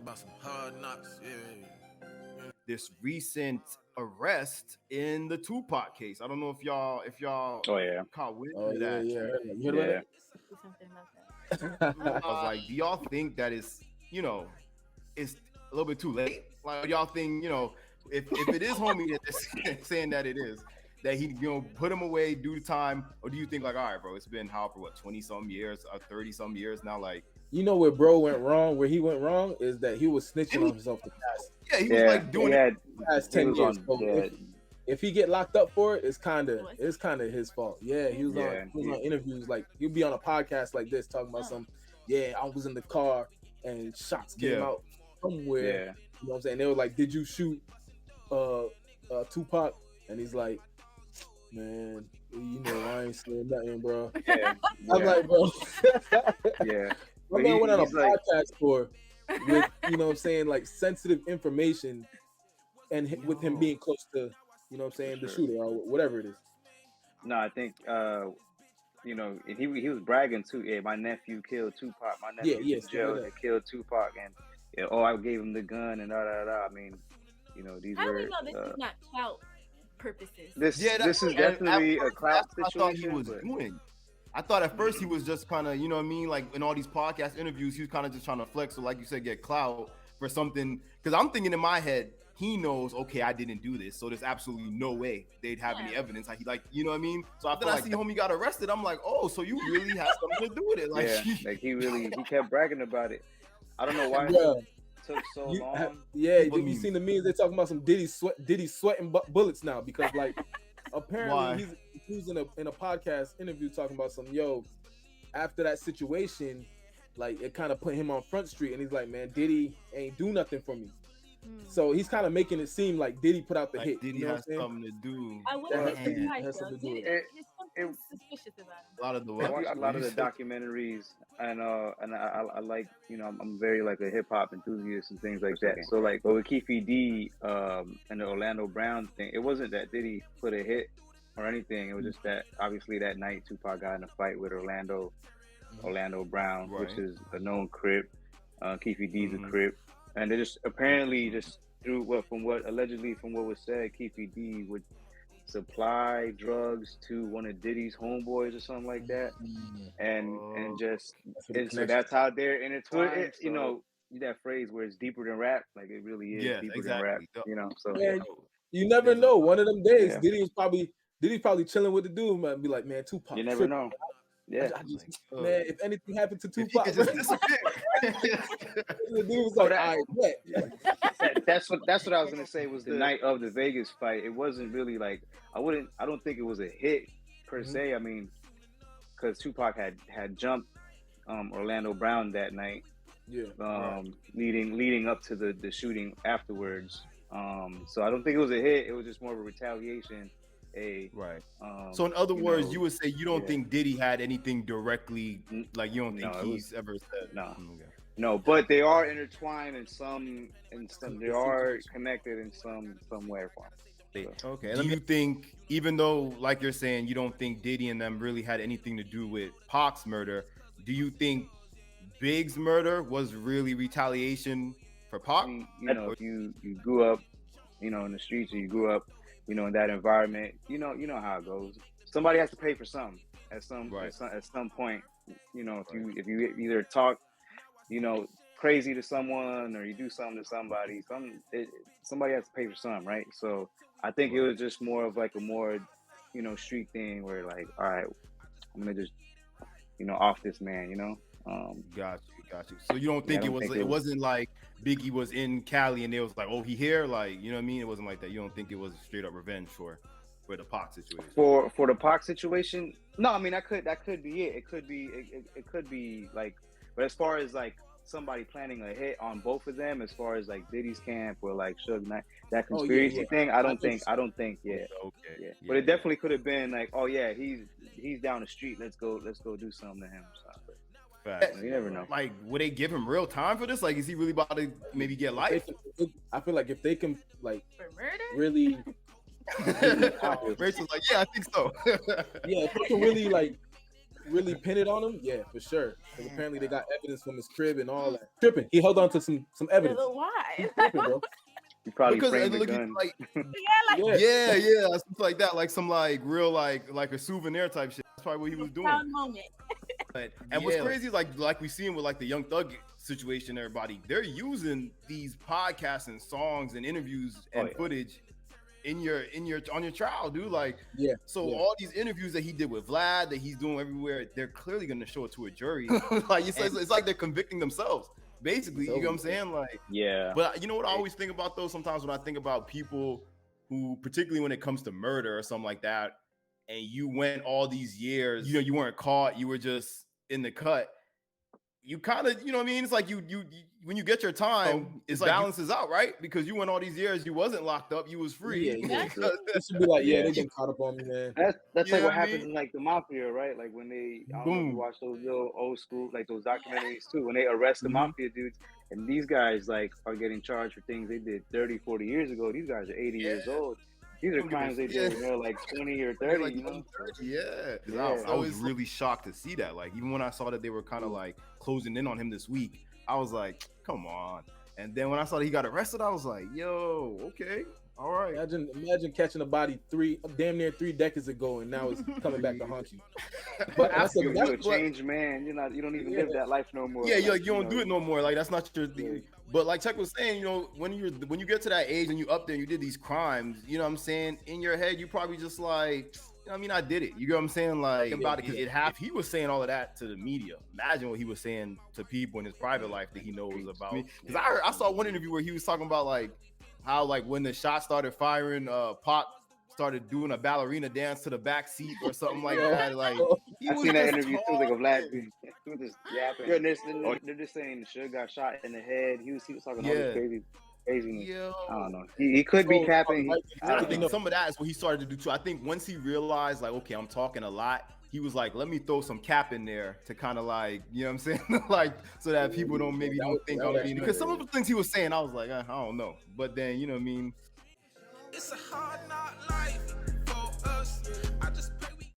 about some hard knocks. Yeah. This recent arrest in the Tupac case. I don't know if y'all Oh yeah. caught wind Oh of yeah, that. yeah. You heard Yeah. about Something about I that. was like, do y'all think that it's it's a little bit too late? Like, y'all think if it is homie that they're saying that it is, that he put him away, do the time, or do you think like, all right, bro, it's been how for what 20-some years, 30-some years now, like. You know where bro went wrong? Where he went wrong is that he was snitching on himself the past. Yeah, he was like doing it the past 10 years. If he get locked up for it, it's kind of his fault. Yeah, he was on interviews, like he'll be on a podcast like this talking about some. Yeah, I was in the car and shots came out somewhere. Yeah. You know what I'm saying? They were like, "Did you shoot Tupac?" And he's like, "Man, I ain't saying nothing, bro." Yeah. I'm like, bro. Yeah. My man went on a podcast tour with, what I'm saying, like sensitive information, and with him being close to, the shooter or whatever it is. No, I think, he was bragging too. Yeah, my nephew killed Tupac. My nephew in jail that killed Tupac, and I gave him the gun and da da da. I mean, these How were. do we know this is not clout purposes? This is definitely a clout situation. I thought he was doing. I thought at first he was just kind of, like in all these podcast interviews, he was kind of just trying to flex. So like you said, get clout for something. Because I'm thinking in my head, he knows, okay, I didn't do this. So there's absolutely no way they'd have any evidence. Like, you know what I mean? So after I see homie got arrested, I'm like, oh, so you really have something to do with it. Like, like he kept bragging about it. I don't know why it took so long. You seen the memes? They're talking about some Diddy sweating bullets now because like apparently he was in a podcast interview talking about some after that situation, like it kind of put him on Front Street, and he's like, man, Diddy ain't do nothing for me. So he's kind of making it seem like Diddy put out the hit. Diddy has something to do. I will say there's something suspicious about him. A lot of the documentaries, and I like, I'm very like a hip hop enthusiast and things like that. So like with Keefe D and the Orlando Brown thing, it wasn't that Diddy put a hit or anything. It was just that obviously that night Tupac got in a fight with Orlando Brown, which is a known Crip. Keefe D's a Crip. And they just apparently just through from what was said, Keefe D would supply drugs to one of Diddy's homeboys or something like that, and so that's how they're intertwined. That phrase where it's deeper than rap, like it really is deeper than rap. So you never know. One of them days, Diddy probably chilling with the dude, man, be like, man, Tupac. You never know. Yeah, man. If anything happened to Tupac, the dude was like, "I bet." That's what I was gonna say. Was the night of the Vegas fight? It wasn't really like I don't think it was a hit per se. I mean, because Tupac had jumped Orlando Brown that night. Leading up to the shooting afterwards. So I don't think it was a hit. It was just more of a retaliation. So in other words, you would say you don't think Diddy had anything directly, like you don't think he's ever said no, but they are intertwined in some they are connected in some way or form. Okay, do you think, even though like you're saying you don't think Diddy and them really had anything to do with Pac's murder, do you think Big's murder was really retaliation for Pac? If you grew up, in the streets, or you grew up in that environment, you know how it goes. Somebody has to pay for something at some point. If you either talk, crazy to someone, or you do something to somebody, somebody has to pay for something, right? So I think it was just more of like a more, street thing where like, all right, I'm gonna just, off this man, Got you. So you don't think it wasn't like Biggie was in Cali and they was like, oh, he here, like, you know what I mean? It wasn't like that. You don't think it was straight up revenge for the Pac situation? For the Pac situation, no. I mean, that could be it. It could be like, but as far as like somebody planning a hit on both of them, as far as like Diddy's camp or like Suge Knight, that conspiracy thing, I don't think. Okay. But it definitely could have been like, oh yeah, he's down the street. Let's go do something to him. You never know. Like, would they give him real time for this? Like, is he really about to maybe get life? I feel like if they can, like, for murder, really. Rachel's like, yeah, I think so. Yeah, if they can really like really pin it on him, yeah, for sure. Because apparently they got evidence from his crib and all that. Tripping. He held on to some evidence. Why? Tripping, bro. You probably Because framed the look gun. like Yeah, yeah, something like that, like some like real like a souvenir type shit. That's probably what he was doing. proud moment. And what's crazy is like we seen with like the Young Thug situation, everybody, they're using these podcasts and songs and interviews and footage on your trial, dude. Like, all these interviews that he did with Vlad, that he's doing everywhere, they're clearly gonna show it to a jury. Like it's like they're convicting themselves, basically. You know what I'm saying? Like, But you know what I always think about though? Sometimes when I think about people who, particularly when it comes to murder or something like that, and you went all these years, you know, you weren't caught, you were just in the cut. You kind of, you know what I mean? It's like you when you get your time, it balances out, right? Because you went all these years, you wasn't locked up, you was free. It should be like, they get caught up on me, man. That's like what happens in like the mafia, right? Like when they, I don't know if you watch those little old school, like those documentaries too, when they arrest the mafia dudes, and these guys like are getting charged for things they did 30, 40 years ago. These guys are 80 years old. These are crimes they did when they're like 20 or 30, like, you know? 30, I was really shocked to see that. Like, even when I saw that they were kind of like closing in on him this week, I was like, come on. And then when I saw that he got arrested, I was like, yo, okay, all right. Imagine catching a body damn near 3 decades ago, and now it's coming back to haunt you. But you're a changed man. You don't even live that life no more. Yeah, like, you don't do it no more. Like, that's not your thing. But like Chuck was saying, you know, when you get to that age and you up there and you did these crimes, you know what I'm saying? In your head, you probably just like, you know, I mean, I did it. You know what I'm saying? Like, about it, because if he was saying all of that to the media, imagine what he was saying to people in his private life that he knows about. Because I saw one interview where he was talking about like how like when the shot started firing, Pac started doing a ballerina dance to the back seat or something like that. Like, I seen that interview too, like a Vlad dude. He was just yapping. They're just saying Suge got shot in the head. He was talking all this craziness. I don't know. He could be capping. I think some of that is what he started to do too. I think once he realized like, okay, I'm talking a lot, he was like, let me throw some cap in there to kind of like, you know what I'm saying? Like, so that people don't think I'm being, because some of the things he was saying, I was like, I don't know. But then, you know what I mean? It's a hard knock life.